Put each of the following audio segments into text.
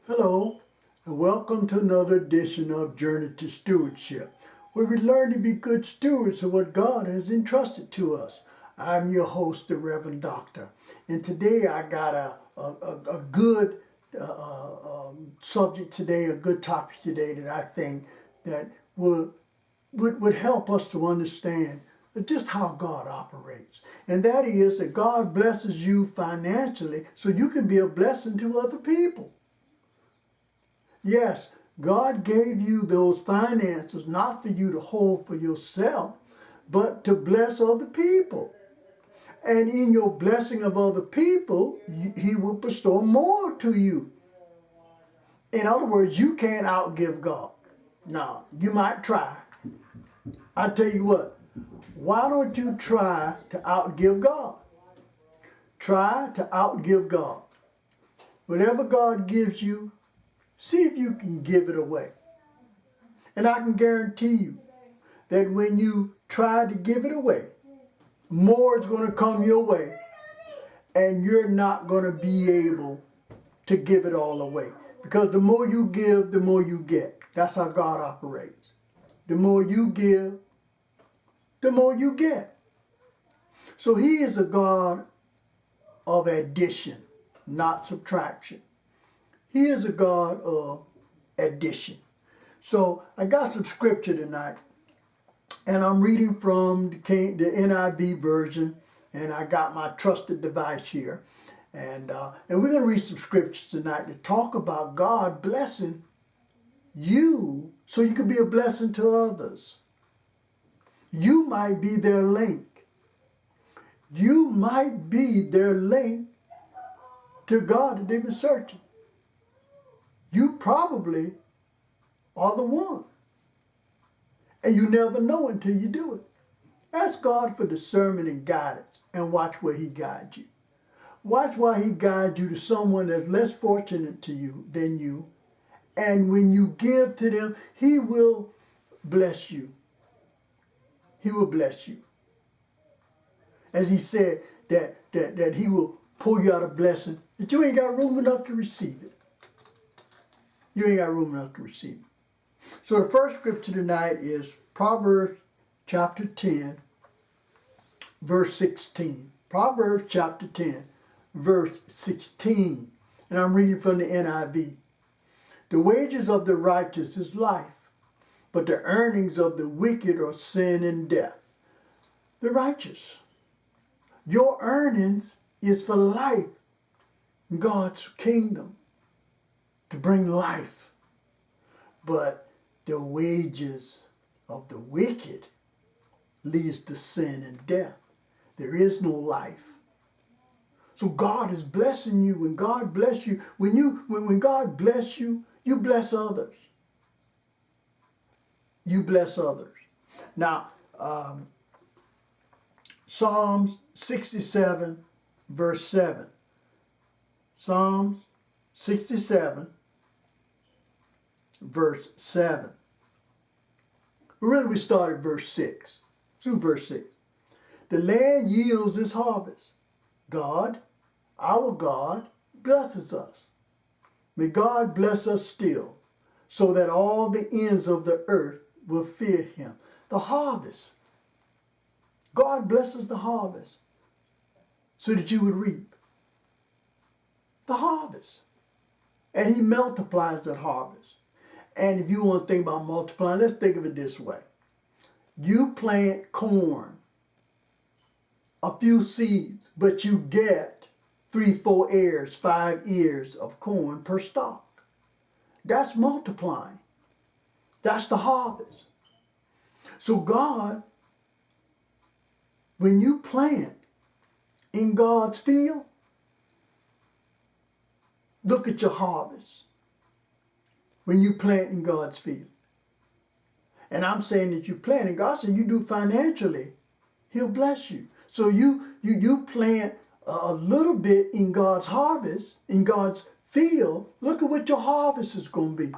Hello, and welcome to another edition of Journey to Stewardship, where we learn to be good stewards of what God has entrusted to us. I'm your host, the Reverend Doctor, and today I got a good subject today, a good topic today that I think that would help us to understand just how God operates. And that is that God blesses you financially so you can be a blessing to other people. Yes, God gave you those finances not for you to hold for yourself, but to bless other people. And in your blessing of other people, He will bestow more to you. In other words, you can't outgive God. Now, you might try. I tell you what, why don't you try to outgive God? Try to outgive God. Whatever God gives you, see if you can give it away. And I can guarantee you that when you try to give it away, more is going to come your way, and you're not going to be able to give it all away. Because the more you give, the more you get. That's how God operates. The more you give, the more you get. So He is a God of addition, not subtraction. He is a God of addition. So I got some scripture tonight, and I'm reading from the NIV version, and I got my trusted device here. And we're going to read some scriptures tonight that talk about God blessing you so you can be a blessing to others. You might be their link. You might be their link to God that they've been searching. You probably are the one. And you never know until you do it. Ask God for discernment and guidance and watch where He guides you. Watch why He guides you to someone that's less fortunate to you than you. And when you give to them, He will bless you. He will bless you. As He said that He will pour you out a blessing that you ain't got room enough to receive it. You ain't got room enough to receive it. So the first scripture tonight is Proverbs chapter 10, verse 16. Proverbs chapter 10, verse 16. And I'm reading from the NIV. The wages of the righteous is life, but the earnings of the wicked are sin and death. The righteous. Your earnings is for life, God's kingdom, to bring life. But the wages of the wicked leads to sin and death. There is no life. So God is blessing you. When God bless you, when God bless you, you bless others. You bless others. Now, Psalms 67, verse 7. Psalms 67, verse 7. Really, we start at verse 6. Through verse 6. The land yields its harvest. God, our God, blesses us. May God bless us still, so that all the ends of the earth will fear Him. The harvest. God blesses the harvest so that you would reap. The harvest. And He multiplies that harvest. And if you want to think about multiplying, let's think of it this way. You plant corn, a few seeds, but you get 3, 4 ears, 5 ears of corn per stalk. That's multiplying. That's the harvest. So God, when you plant in God's field, look at your harvest. When you plant in God's field. And I'm saying that you plant, and God said you do financially, He'll bless you. So you plant a little bit in God's harvest, in God's field. Look at what your harvest is going to be.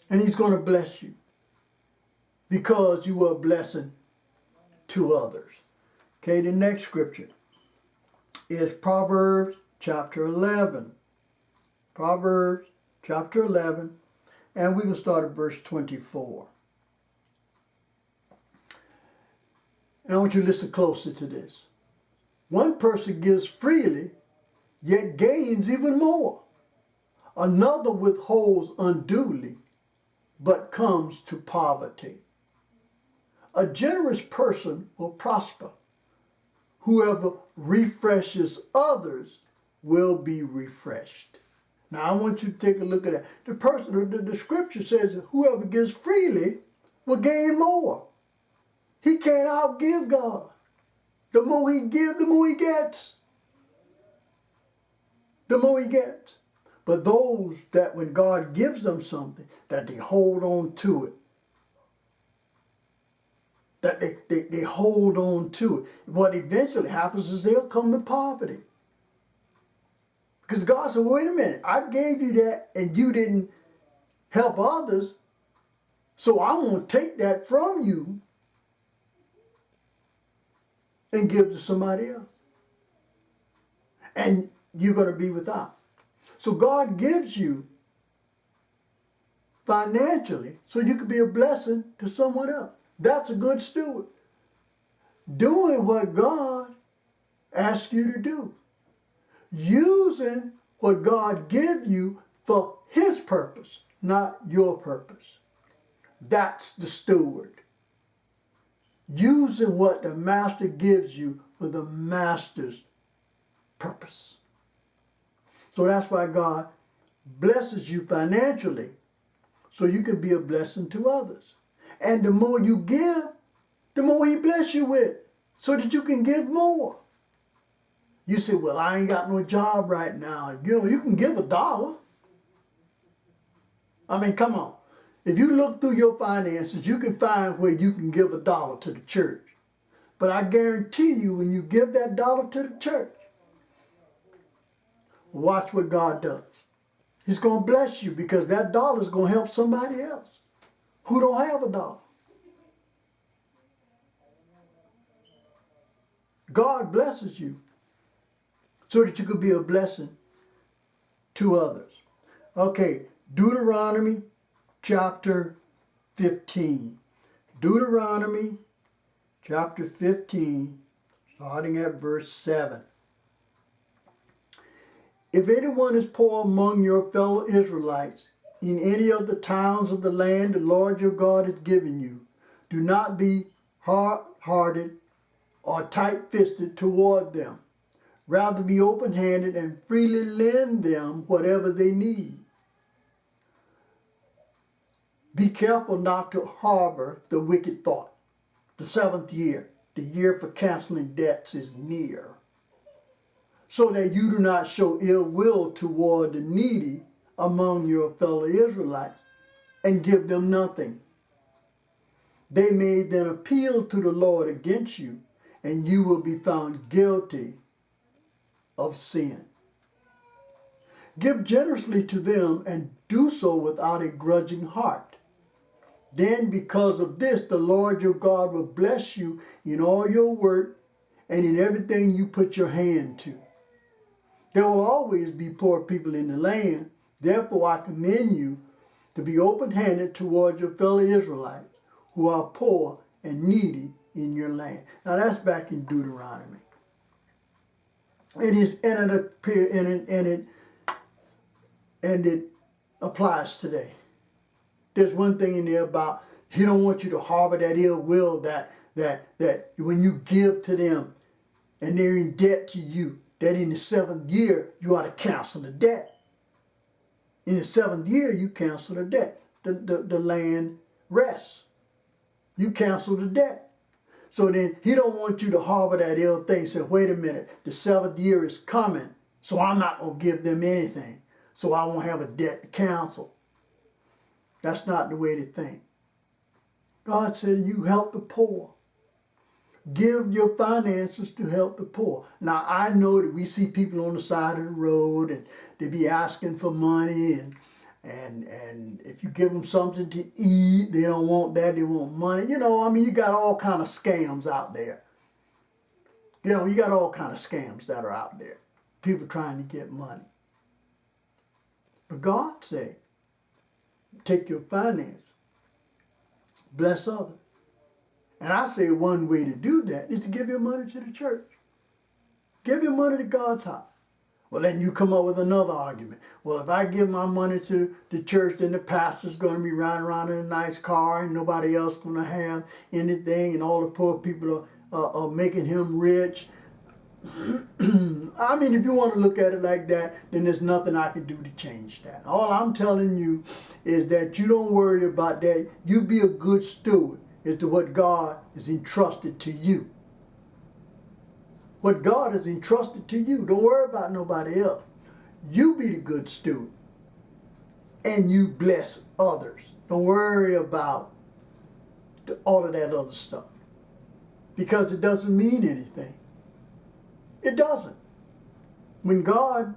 And He's going to bless you because you are a blessing to others. Okay, the next scripture is Proverbs chapter 11. Proverbs chapter 11, and we can start at verse 24. And I want you to listen closely to this. One person gives freely, yet gains even more. Another withholds unduly, but comes to poverty. A generous person will prosper. Whoever refreshes others will be refreshed. Now I want you to take a look at that. The scripture says that whoever gives freely will gain more. He can't outgive God. The more he gives, the more he gets. The more he gets. But those that when God gives them something, that they hold on to it. That they hold on to it. What eventually happens is they'll come to poverty. Because God said, wait a minute, I gave you that and you didn't help others, so I'm going to take that from you and give to somebody else. And you're going to be without. So God gives you financially so you can be a blessing to someone else. That's a good steward. Doing what God asks you to do. Using what God gives you for his purpose, not your purpose. That's the steward. Using what the master gives you for the master's purpose. So that's why God blesses you financially so you can be a blessing to others. And the more you give, the more he bless you with so that you can give more. You say, well, I ain't got no job right now. You know, you can give $1. I mean, come on. If you look through your finances, you can find where you can give $1 to the church. But I guarantee you, when you give that dollar to the church, watch what God does. He's going to bless you because that dollar is going to help somebody else who don't have $1. God blesses you so that you could be a blessing to others. Okay, Deuteronomy chapter 15. Deuteronomy chapter 15, starting at verse 7. If anyone is poor among your fellow Israelites in any of the towns of the land the Lord your God has given you, do not be hard-hearted or tight-fisted toward them. Rather be open-handed and freely lend them whatever they need. Be careful not to harbor the wicked thought. The 7th year, the year for canceling debts, is near. So that you do not show ill will toward the needy among your fellow Israelites and give them nothing. They may then appeal to the Lord against you, and you will be found guilty of sin. Give generously to them and do so without a grudging heart. Then because of this, the Lord your God will bless you in all your work and in everything you put your hand to. There will always be poor people in the land. Therefore, I commend you to be open-handed toward your fellow Israelites who are poor and needy in your land. Now that's back in Deuteronomy. And it applies today. There's one thing in there about he don't want you to harbor that ill will that when you give to them and they're in debt to you, that in the 7th year you ought to cancel the debt. In the 7th year you cancel the debt. The land rests. You cancel the debt. So then he don't want you to harbor that ill thing. Say, wait a minute, the 7th year is coming, so I'm not going to give them anything. So I won't have a debt to cancel. That's not the way to think. God said you help the poor. Give your finances to help the poor. Now I know that we see people on the side of the road and they be asking for money and if you give them something to eat, they don't want that, they want money. You know, I mean, you got all kind of scams out there. You know, you got all kind of scams that are out there. People trying to get money. But God said, take your finance, bless others. And I say one way to do that is to give your money to the church. Give your money to God's house. Well, then you come up with another argument. Well, if I give my money to the church, then the pastor's going to be riding around in a nice car and nobody else going to have anything, and all the poor people are making him rich. I mean, if you want to look at it like that, then there's nothing I can do to change that. All I'm telling you is that you don't worry about that. You be a good steward as to what God has entrusted to you. What God has entrusted to you. Don't worry about nobody else. You be the good steward. And you bless others. Don't worry about all of that other stuff. Because it doesn't mean anything. It doesn't. When God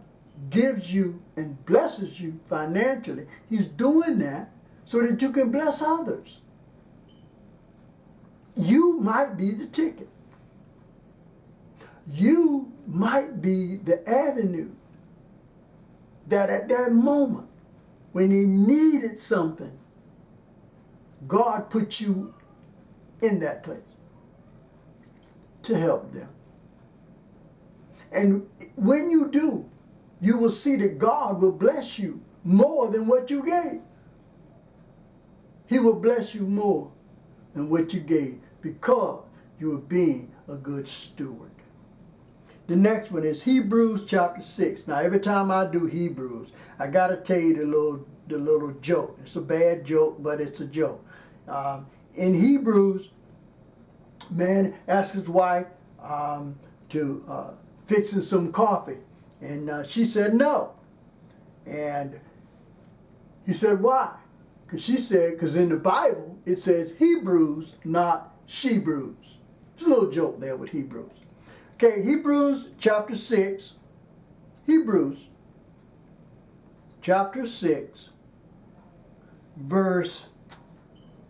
gives you and blesses you financially, He's doing that so that you can bless others. You might be the ticket. You might be the avenue that at that moment, when they needed something, God put you in that place to help them. And when you do, you will see that God will bless you more than what you gave. He will bless you more than what you gave because you are being a good steward. The next one is Hebrews chapter 6. Now, every time I do Hebrews, I got to tell you the little joke. It's a bad joke, but it's a joke. In Hebrews, man asked his wife to fix him some coffee. And she said no. And he said, why? Because she said, because in the Bible, it says Hebrews, not she-brews. It's a little joke there with Hebrews. Okay, Hebrews chapter 6. Hebrews chapter 6, verse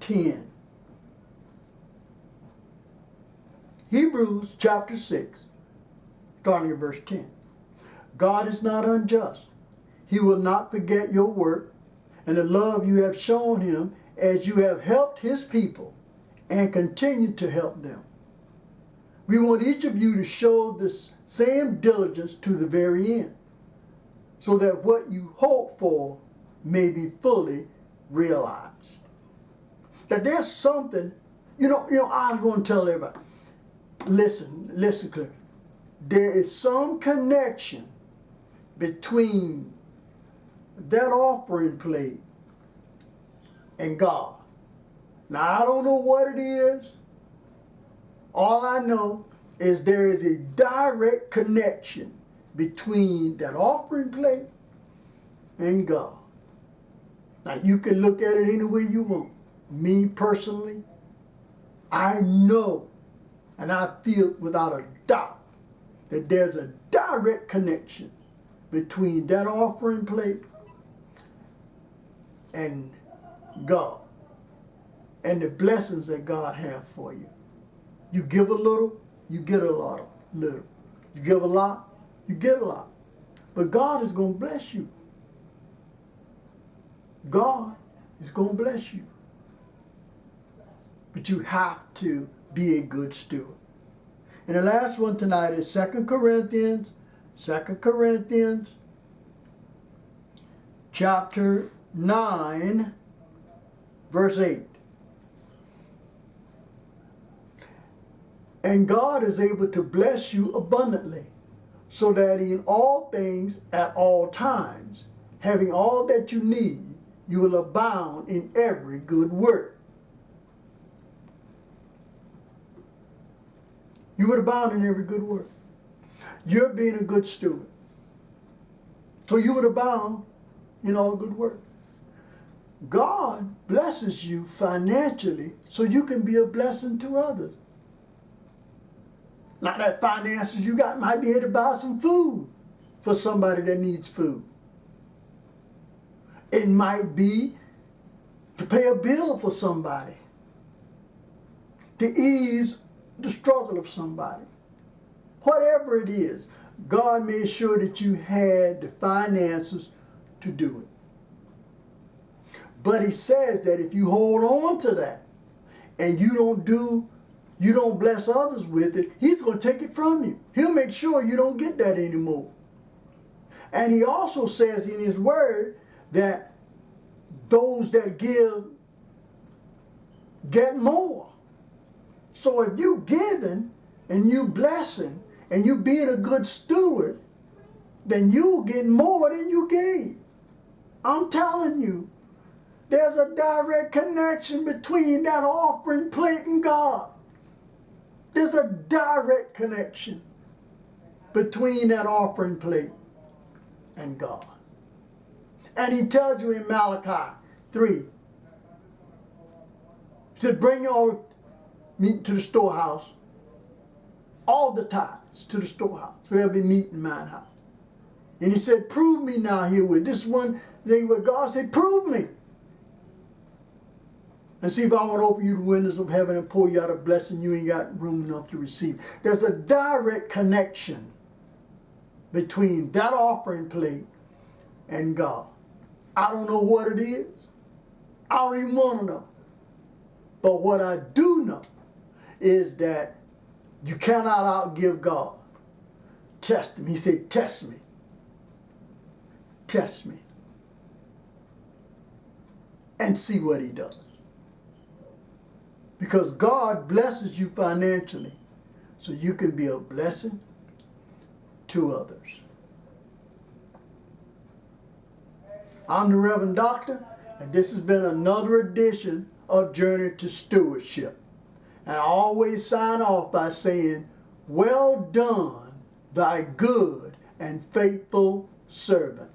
10. Hebrews chapter 6, starting at verse 10. God is not unjust. He will not forget your work and the love you have shown Him as you have helped His people and continue to help them. We want each of you to show this same diligence to the very end, so that what you hope for may be fully realized. That there's something, I was going to tell everybody, listen clearly. There is some connection between that offering plate and God. Now, I don't know what it is. All I know is there is a direct connection between that offering plate and God. Now, you can look at it any way you want. Me personally, I know and I feel without a doubt that there's a direct connection between that offering plate and God and the blessings that God has for you. You give a little, you get a lot. Little. You give a lot, you get a lot. But God is going to bless you. God is going to bless you. But you have to be a good steward. And the last one tonight is 2 Corinthians chapter 9, verse 8. And God is able to bless you abundantly, so that in all things at all times, having all that you need, you will abound in every good work. You would abound in every good work. You're being a good steward. So you would abound in all good work. God blesses you financially so you can be a blessing to others. Not that finances you got might be able to buy some food for somebody that needs food. It might be to pay a bill for somebody, to ease the struggle of somebody. Whatever it is, God made sure that you had the finances to do it. But he says that if you hold on to that and you don't bless others with it, he's going to take it from you. He'll make sure you don't get that anymore. And he also says in his word that those that give get more. So if you giving and you blessing and you being a good steward, then you will get more than you gave. I'm telling you, there's a direct connection between that offering plate and God. There's a direct connection between that offering plate and God. And he tells you in Malachi 3, he said, bring your meat to the storehouse, all the tithes to the storehouse, so there'll be meat in mine house. And he said, prove me now herewith. This is one thing where God said, prove me. And see if I want to open you the windows of heaven and pour you out a blessing you ain't got room enough to receive. There's a direct connection between that offering plate and God. I don't know what it is. I don't even want to know. But what I do know is that you cannot outgive God. Test him. He said, test me. Test me. And see what he does. Because God blesses you financially so you can be a blessing to others. I'm the Reverend Doctor, and this has been another edition of Journey to Stewardship. And I always sign off by saying, well done, thy good and faithful servant.